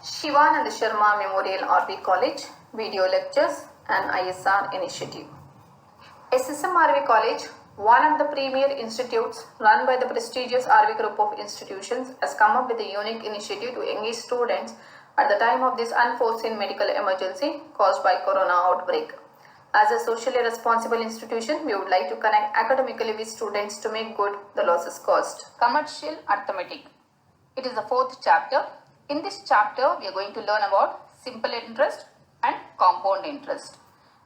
Shivanand Sharma Memorial RV College, Video Lectures and ISR Initiative. SSM College, one of the premier institutes run by the prestigious RV group of institutions, has come up with a unique initiative to engage students at the time of this unforeseen medical emergency caused by corona outbreak. As a socially responsible institution, we would like to connect academically with students to make good the losses caused. Commercial arithmetic. It is the fourth chapter. In this chapter, we are going to learn about simple interest and compound interest.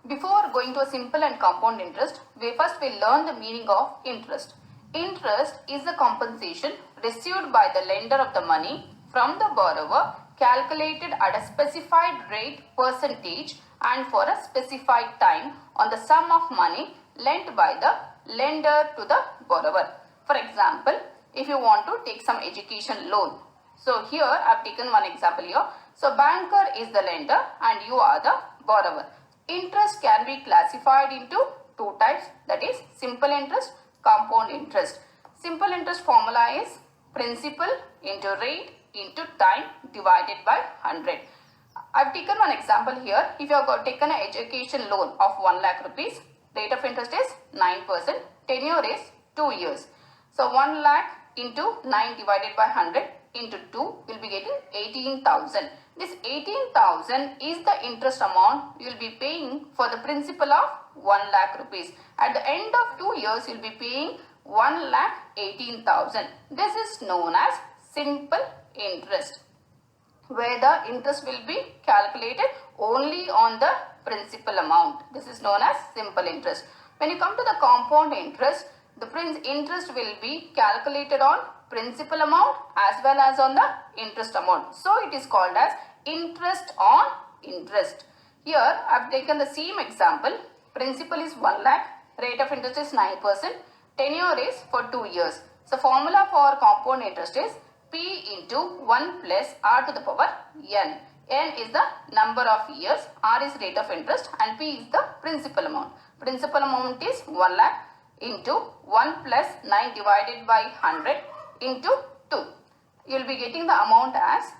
Before going to a simple and compound interest, we first will learn the meaning of interest. Interest is the compensation received by the lender of the money from the borrower, calculated at a specified rate, percentage and for a specified time on the sum of money lent by the lender to the borrower. For example, if you want to take some education loan. So here I have taken one example here. So banker is the lender and you are the borrower. Interest can be classified into two types, that is simple interest, compound interest. Simple interest formula is principal into rate into time divided by 100. I have taken one example here. If you have taken an education loan of 1 lakh rupees, rate of interest is 9%, tenure is 2 years. So 1 lakh into 9 divided by 100 into 2 will be getting 18,000. This 18,000 is the interest amount you will be paying for the principal of 1 lakh rupees. At the end of 2 years, you will be paying 1 lakh 18,000. This is known as simple interest, where the interest will be calculated only on the principal amount. This is known as simple interest. When you come to the compound interest, the interest will be calculated on principal amount as well as on the interest amount. So it is called as interest on interest. Here I have taken the same example. Principal is 1 lakh, rate of interest is 9%, tenure is for 2 years. So formula for compound interest is P into 1 plus R to the power N. N is the number of years, R is rate of interest and P is the principal amount. Principal amount is 1 lakh into 1 plus 9 divided by 100 into 2. You will be getting the amount as,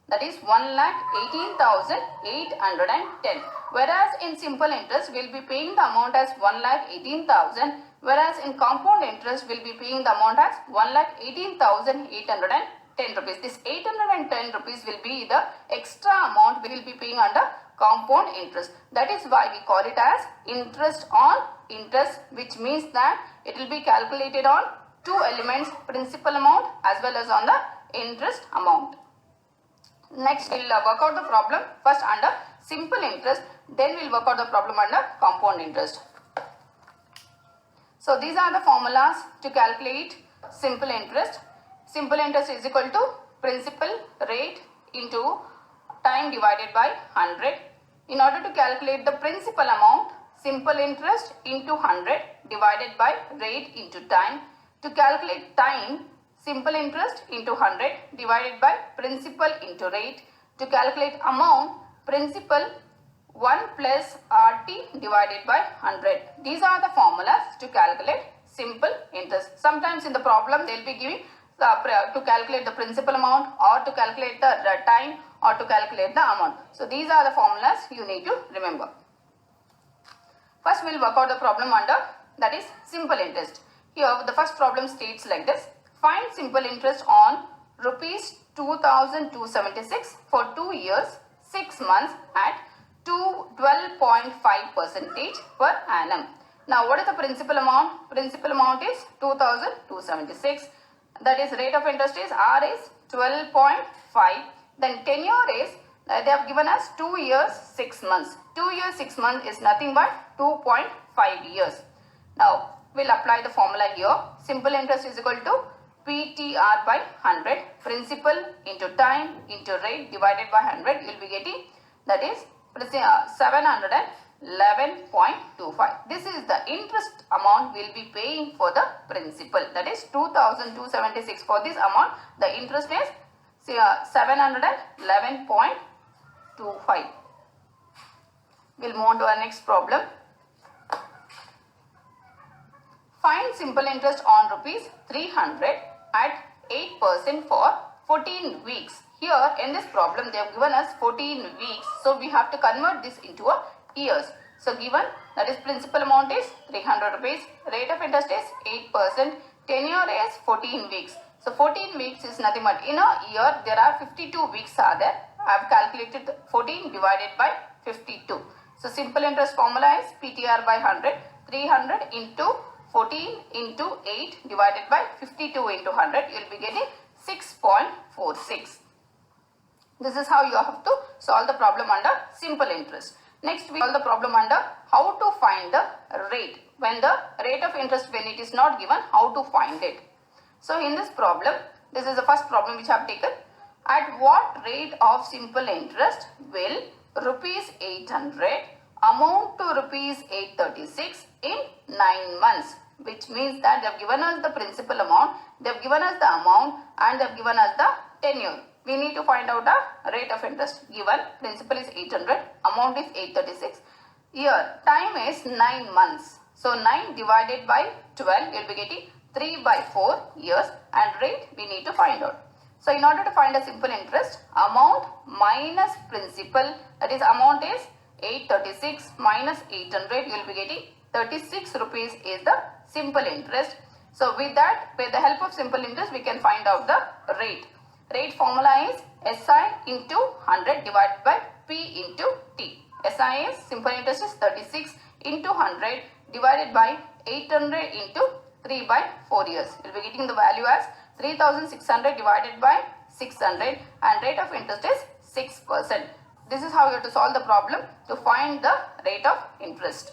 that is 1,18,810. Whereas in simple interest we will be paying the amount as 1,18,000. Whereas in compound interest we will be paying the amount as 1,18,810 rupees. This 810 rupees will be the extra amount we will be paying under compound interest. That is why we call it as interest on interest, which means that it will be calculated on two elements, principal amount as well as on the interest amount. Next we will work out the problem first under simple interest, then we will work out the problem under compound interest. So these are the formulas to calculate simple interest. Simple interest is equal to principal rate into time divided by 100. In order to calculate the principal amount, simple interest into 100 divided by rate into time. To calculate time, simple interest into 100 divided by principal into rate. To calculate amount, principal 1 plus RT divided by 100. These are the formulas to calculate simple interest. Sometimes in the problem they will be giving to calculate the principal amount or to calculate the time or to calculate the amount. So these are the formulas you need to remember. First we will work out the problem under, that is simple interest. Here the first problem states like this. Find simple interest on rupees 2,276 for 2 years, 6 months at 12.5% per annum. Now what is the principal amount? Principal amount is 2,276. That is rate of interest is R is 12.5. Then tenure is, they have given us 2 years 6 months. 2 years 6 months is nothing but 2.5 years. Now we will apply the formula here. Simple interest is equal to PTR by 100. Principal into time into rate divided by 100. You will be getting, that is 711.25. This is the interest amount we will be paying for the principal. That is 2,276. For this amount, the interest is 711.25. We will move on to our next problem. Find simple interest on rupees 300 at 8% for 14 weeks. Here in this problem they have given us 14 weeks, so we have to convert this into a years. So given that is principal amount is 300 rupees, rate of interest is 8%, tenure is 14 weeks. So 14 weeks is nothing but in a year there are 52 weeks are there. I have calculated 14 divided by 52. So simple interest formula is PTR by 100, 300 into 14 into 8 divided by 52 into 100, you will be getting 6.46. This is how you have to solve the problem under simple interest. Next we solve the problem under how to find the rate. When the rate of interest, when it is not given, how to find it. So in this problem, this is the first problem which I have taken. At what rate of simple interest will rupees 800 amount to rupees 836 in 9 months? Which means that they have given us the principal amount, they have given us the amount and they have given us the tenure. We need to find out the rate of interest. Given principal is 800, amount is 836. Here time is 9 months. So 9 divided by 12, you will be getting 3 by 4 years, and rate we need to find out. So in order to find a simple interest, amount minus principal, that is amount is 836 minus 800, you will be getting 36 rupees is the simple interest. So with that, with the help of simple interest, we can find out the rate. Rate formula is SI into 100 divided by P into T. SI is simple interest is 36 into 100 divided by 800 into 3 by 4 years. You will be getting the value as 3600 divided by 600, and rate of interest is 6%. This is how you have to solve the problem to find the rate of interest.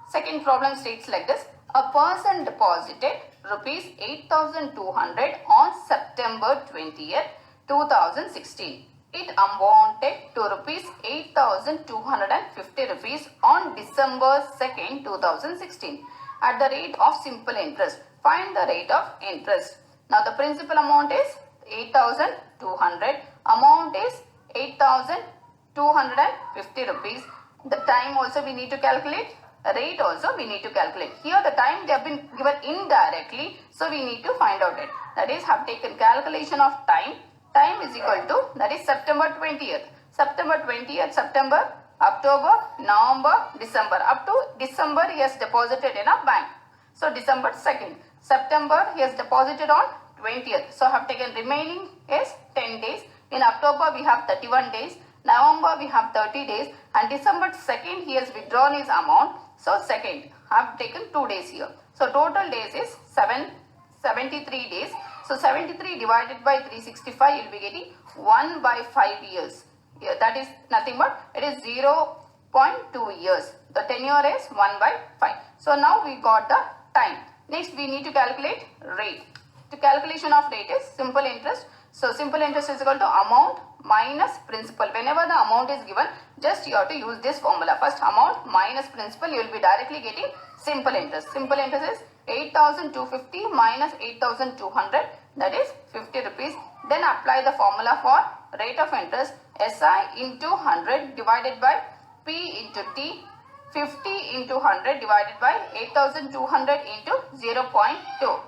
Second problem states like this. A person deposited rupees 8,200 on September 20th, 2016. It amounted to rupees 8,250 rupees on December 2nd, 2016 at the rate of simple interest. Find the rate of interest. Now the principal amount is 8,200, amount is 8,250 rupees. The time also we need to calculate. Rate also we need to calculate. Here the time they have been given indirectly, so we need to find out it. That is, have taken calculation of time. Time is equal to, that is September 20th. September 20th, September, October, November, December. Up to December he has deposited in a bank. So December 2nd. September he has deposited on 20th. So have taken remaining is 10 days. In October we have 31 days. November we have 30 days, and December 2nd he has withdrawn his amount. So 2nd, I have taken 2 days here. So total days is 73 days. So 73 divided by 365, you will be getting 1 by 5 years. Here, that is nothing but it is 0.2 years. The tenure is 1 by 5. So now we got the time. Next we need to calculate rate. The calculation of rate is simple interest. So simple interest is equal to amount minus principal. Whenever the amount is given, just you have to use this formula. First amount minus principal, you will be directly getting simple interest. Simple interest is 8,250 minus 8,200, that is 50 rupees. Then apply the formula for rate of interest, SI into 100 divided by P into T. 50 into 100 divided by 8,200 into 0.2.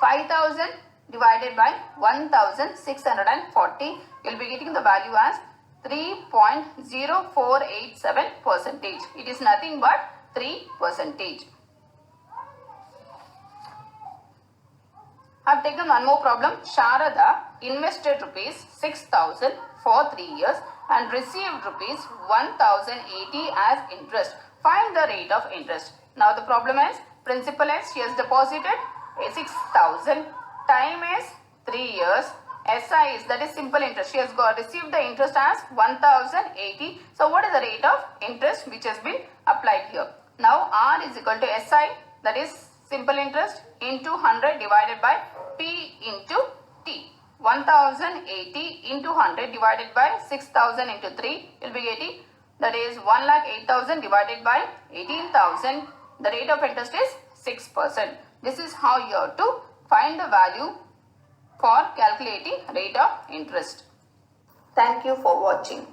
5,000 divided by 1,640, you will be getting the value as 3.0487%. It is nothing but 3%. I have taken one more problem. Sharada invested rupees 6,000 for 3 years and received rupees 1,080 as interest. Find the rate of interest. Now the problem is, principal is she has deposited 6,000. Time is 3 years. SI is, that is simple interest. She has received the interest as 1,080. So what is the rate of interest which has been applied here? Now R is equal to SI, that is simple interest, into 100 divided by P into T. 1,080 into 100 divided by 6,000 into 3, you will be getting, that is 1,08,000 divided by 18,000. The rate of interest is 6%. This is how you have to find the value for calculating rate of interest. Thank you for watching.